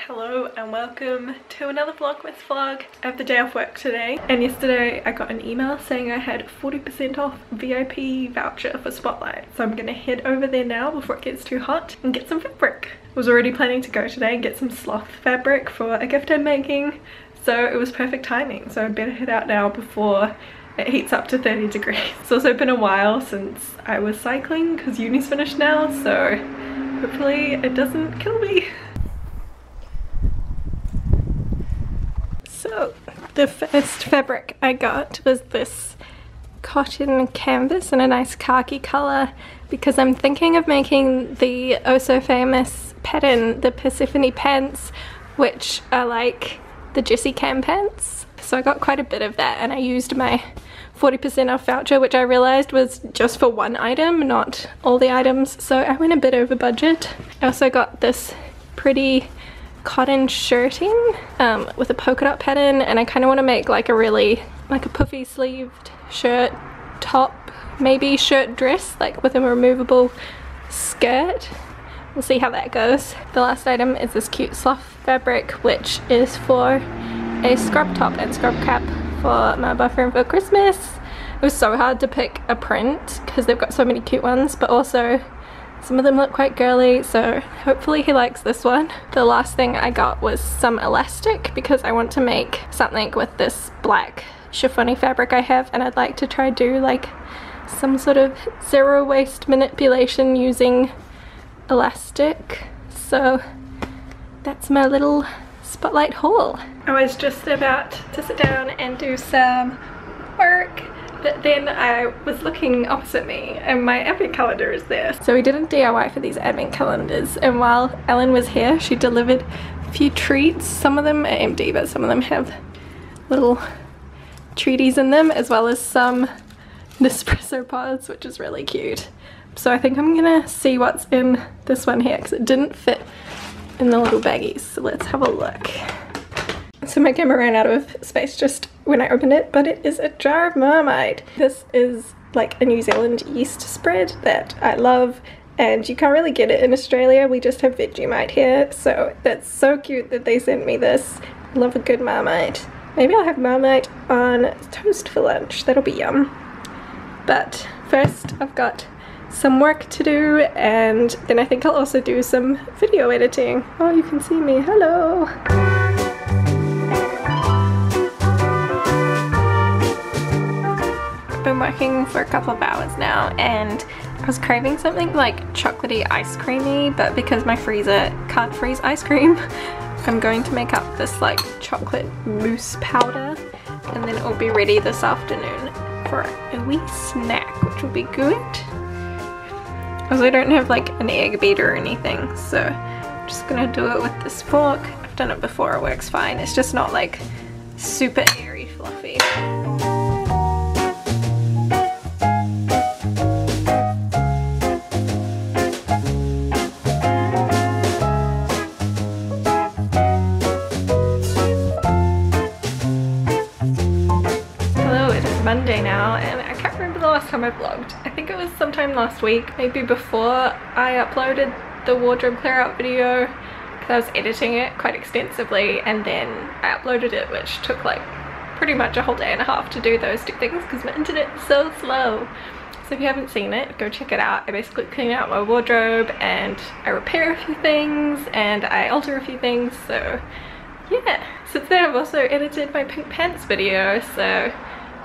Hello and welcome to another Vlogmas vlog. I have the day off work today, and yesterday I got an email saying I had 40% off VIP voucher for Spotlight. So I'm gonna head over there now before it gets too hot and get some fabric. I was already planning to go today and get some sloth fabric for a gift I'm making, so it was perfect timing. So I'd better head out now before it heats up to 30 degrees. It's also been a while since I was cycling because uni's finished now, so hopefully it doesn't kill me. So the first fabric I got was this cotton canvas in a nice khaki colour because I'm thinking of making the oh so famous pattern, the Persephone pants, which are like the Jessie Cam pants. So I got quite a bit of that and I used my 40% off voucher, which I realised was just for one item, not all the items, so I went a bit over budget. I also got this pretty cotton shirting with a polka dot pattern, and I kind of want to make like a really like a puffy sleeved shirt top, maybe shirt dress, like with a removable skirt. We'll see how that goes. The last item is this cute sloth fabric, which is for a scrub top and scrub cap for my boyfriend for Christmas. It was so hard to pick a print because they've got so many cute ones, but also some of them look quite girly, so hopefully he likes this one. The last thing I got was some elastic because I want to make something with this black chiffony fabric I have, and I'd like to try do like some sort of zero waste manipulation using elastic. So that's my little Spotlight haul. I was just about to sit down and do some work, but then I was looking opposite me and my advent calendar is there. So we did a DIY for these advent calendars, and while Ellen was here she delivered a few treats. Some of them are empty but some of them have little treaties in them, as well as some Nespresso pods, which is really cute. So I think I'm gonna see what's in this one here because it didn't fit in the little baggies. So let's have a look. So my camera ran out of space just when I opened it, but it is a jar of Marmite. This is like a New Zealand yeast spread that I love, and you can't really get it in Australia. We just have Vegemite here, so that's so cute that they sent me this. I love a good Marmite. Maybe I'll have Marmite on toast for lunch. That'll be yum. But first I've got some work to do, and then I think I'll also do some video editing. Oh, you can see me. Hello! Been working for a couple of hours now, and I was craving something like chocolatey ice creamy, but because my freezer can't freeze ice cream, I'm going to make up this like chocolate mousse powder, and then it will be ready this afternoon for a wee snack, which will be good. Also, I don't have like an egg beater or anything, so I'm just gonna do it with this fork. I've done it before, it works fine. It's just not like super airy fluffy. Monday now, and I can't remember the last time I vlogged. I think it was sometime last week, maybe before I uploaded the wardrobe clear out video, because I was editing it quite extensively, and then I uploaded it, which took like pretty much a whole day and a half to do those two things because my internet is so slow. So if you haven't seen it, go check it out. I basically clean out my wardrobe and I repair a few things and I alter a few things, so yeah. Since then I've also edited my pink pants video, so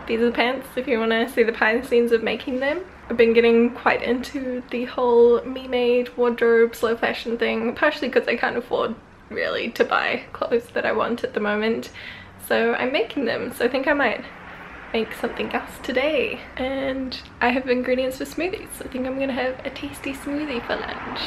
these are the pants if you want to see the behind the scenes of making them. I've been getting quite into the whole me-made wardrobe slow fashion thing, partially because I can't afford really to buy clothes that I want at the moment. So I'm making them, so I think I might make something else today. And I have ingredients for smoothies, so I think I'm gonna have a tasty smoothie for lunch.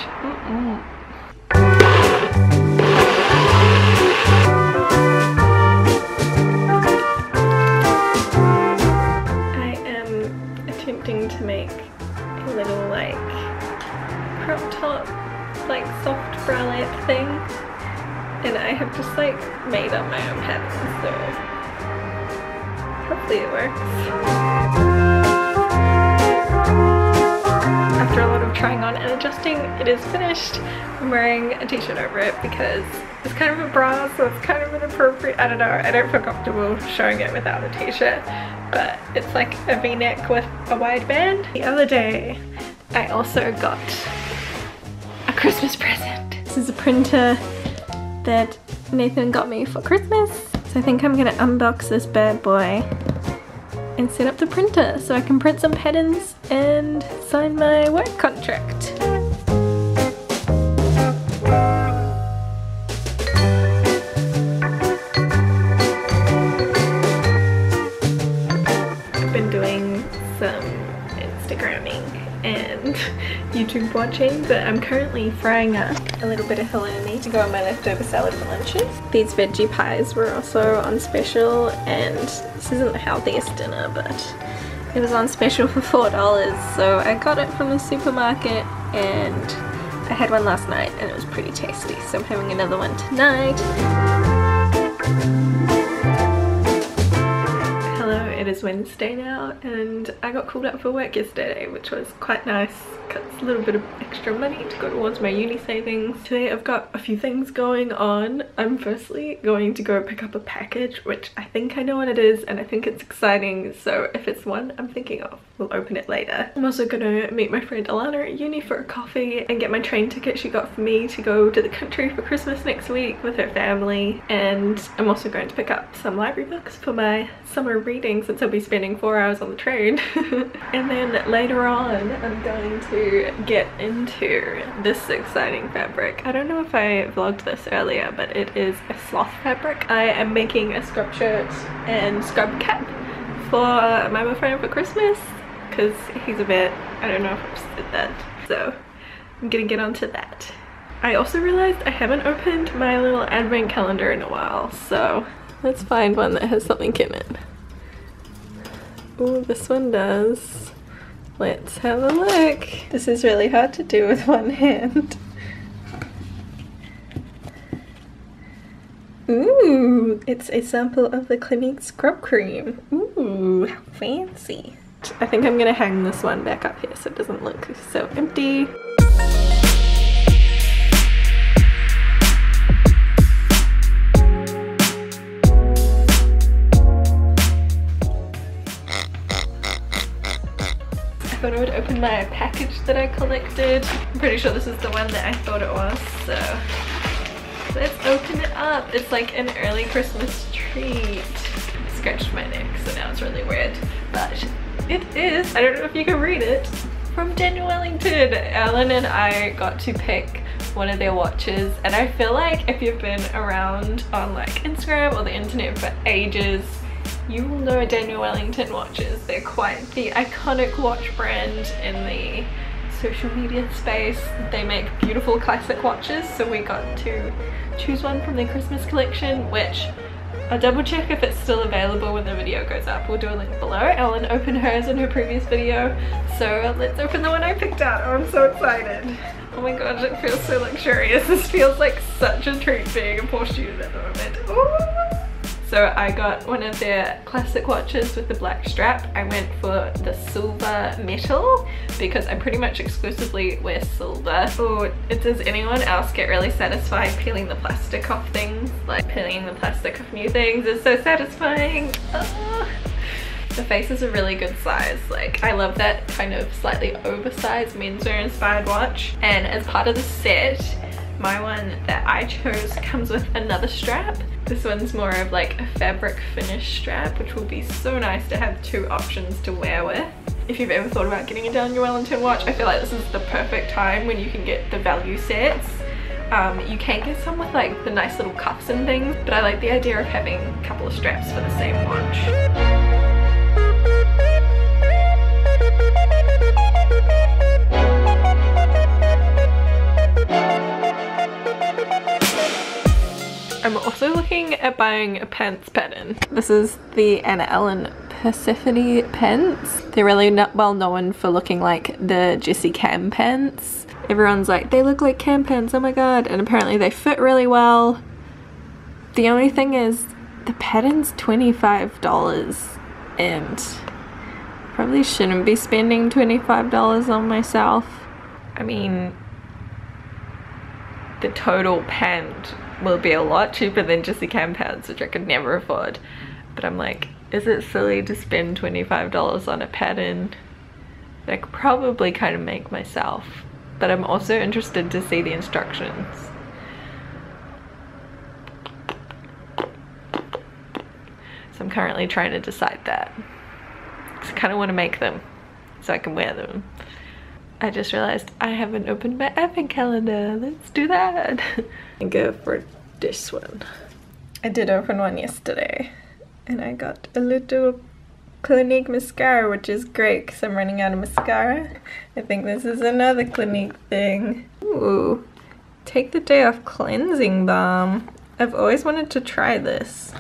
To make a little like crop top, like soft bralette thing, and I have just like made up my own pattern, so hopefully it works. After a lot of trying on and adjusting. It is finished. I'm wearing a t-shirt over it because it's kind of a bra, so it's kind of inappropriate. I don't know, I don't feel comfortable showing it without a t-shirt, but it's like a v-neck with a wide band. The other day I also got a Christmas present. This is a printer that Nathan got me for Christmas, so I think I'm gonna unbox this bad boy and set up the printer so I can print some patterns and sign my work contract. I've been doing some Instagramming and YouTube watching, but I'm currently frying up a little bit of halloumi to go on my leftover salad for lunches. These veggie pies were also on special, and this isn't the healthiest dinner, but it was on special for $4, so I got it from the supermarket and I had one last night and it was pretty tasty, so I'm having another one tonight. It is Wednesday now and I got called up for work yesterday, which was quite nice. It's a little bit of extra money to go towards my uni savings. Today I've got a few things going on. I'm firstly going to go pick up a package, which I think I know what it is and I think it's exciting, so if it's one I'm thinking of, we'll open it later. I'm also gonna meet my friend Alana at uni for a coffee and get my train ticket she got for me to go to the country for Christmas next week with her family, and I'm also going to pick up some library books for my summer reading since I'll be spending 4 hours on the train. And then later on I'm going to get into this exciting fabric. I don't know if I vlogged this earlier, but it is a sloth fabric. I am making a scrub shirt and scrub cap for my boyfriend for Christmas because he's a bit, I don't know if I've said that, so I'm gonna get onto that. I also realized I haven't opened my little advent calendar in a while, so let's find one that has something in it. Oh, this one does. Let's have a look. This is really hard to do with one hand. Ooh, it's a sample of the Clinique scrub cream. Ooh, how fancy. I think I'm gonna hang this one back up here so it doesn't look so empty. I thought I would open my package that I collected. I'm pretty sure this is the one that I thought it was, so let's open it up. It's like an early Christmas treat. I scratched my neck, so now it's really weird, but it is, I don't know if you can read it, from Daniel Wellington. Ellen and I got to pick one of their watches, and I feel like if you've been around on like Instagram or the internet for ages, you will know Daniel Wellington watches. They're quite the iconic watch brand in the social media space. They make beautiful classic watches, so we got to choose one from their Christmas collection, which I'll double check if it's still available when the video goes up. We'll do a link below. Ellen opened hers in her previous video, so let's open the one I picked out. Oh, I'm so excited. Oh my gosh, it feels so luxurious. This feels like such a treat being a Porsche student at the moment. Ooh. So I got one of their classic watches with the black strap. I went for the silver metal because I pretty much exclusively wear silver. Oh, does anyone else get really satisfied peeling the plastic off things? Like peeling the plastic off new things is so satisfying. Oh. The face is a really good size. Like, I love that kind of slightly oversized menswear inspired watch. And as part of the set, my one that I chose comes with another strap. This one's more of like a fabric finish strap, which will be so nice to have two options to wear with. If you've ever thought about getting a Daniel Wellington watch, I feel like this is the perfect time when you can get the value sets. You can get some with like the nice little cuffs and things, but I like the idea of having a couple of straps for the same watch. I'm also looking at buying a pants pattern. This is the Anna Ellen Persephone pants. They're really not well known for looking like the Jessie Cam pants. Everyone's like, they look like Cam pants, oh my god, and apparently they fit really well. The only thing is, the pattern's $25 and probably shouldn't be spending $25 on myself. I mean, the total pant will be a lot cheaper than just the cam pants, which I could never afford. But I'm like, is it silly to spend $25 on a pattern that I could probably kind of make myself? But I'm also interested to see the instructions. So I'm currently trying to decide that. Because I kind of want to make them so I can wear them. I just realized I haven't opened my advent calendar. Let's do that. And go for this one. I did open one yesterday and I got a little Clinique mascara, which is great because I'm running out of mascara. I think this is another Clinique thing. Ooh, take the day off cleansing balm. I've always wanted to try this.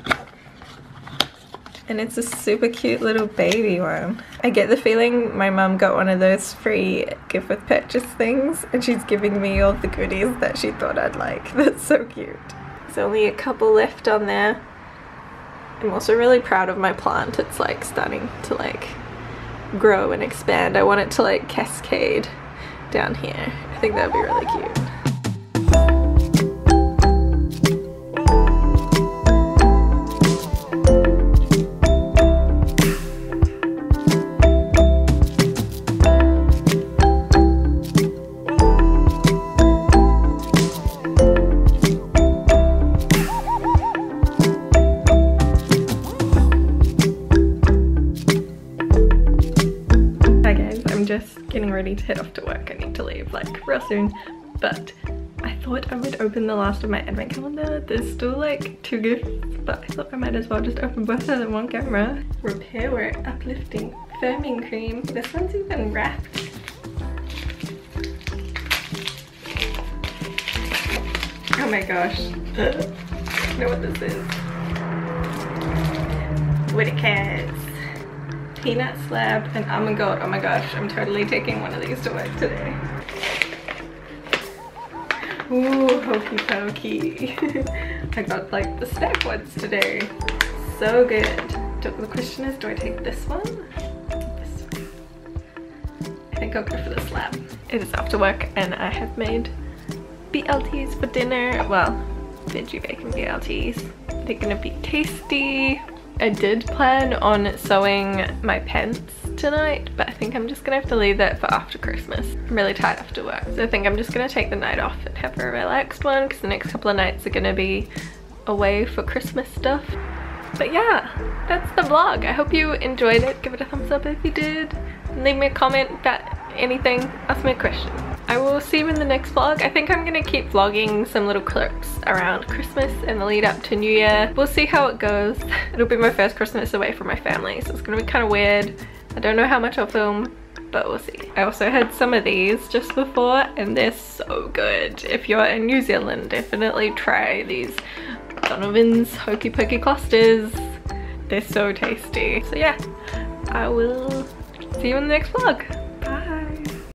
And it's a super cute little baby one. I get the feeling my mum got one of those free gift with purchase things and she's giving me all the goodies that she thought I'd like. That's so cute. There's only a couple left on there. I'm also really proud of my plant. It's like starting to like grow and expand. I want it to like cascade down here. I think that would be really cute. Getting ready to head off to work. I need to leave like real soon, but I thought I would open the last of my advent calendar. There's still like 2 gifts, but I thought I might as well just open both of them on camera. Repair Work Uplifting Firming Cream. This one's even wrapped. Oh my gosh. I know what this is. Whittaker's Peanut Slab and Almond Gold. Oh my gosh, I'm totally taking one of these to work today. Ooh, hokey pokey. I got like the stack ones today. So good. The question is, do I take this one? This one. I think I'll go for the slab. It is after work and I have made BLTs for dinner. Well, veggie bacon BLTs. They're gonna be tasty. I did plan on sewing my pants tonight, but I think I'm just gonna have to leave that for after Christmas. I'm really tired after work, so I think I'm just gonna take the night off and have a relaxed one because the next couple of nights are gonna be away for Christmas stuff. But yeah, that's the vlog. I hope you enjoyed it. Give it a thumbs up if you did. And leave me a comment about anything. Ask me a question. I will see you in the next vlog. I think I'm gonna keep vlogging some little clips around Christmas and the lead up to New Year. We'll see how it goes. It'll be my first Christmas away from my family, so it's gonna be kind of weird. I don't know how much I'll film, but we'll see. I also had some of these just before and they're so good. If you're in New Zealand, definitely try these Donovan's Hokey Pokey clusters. They're so tasty. So yeah, I will see you in the next vlog.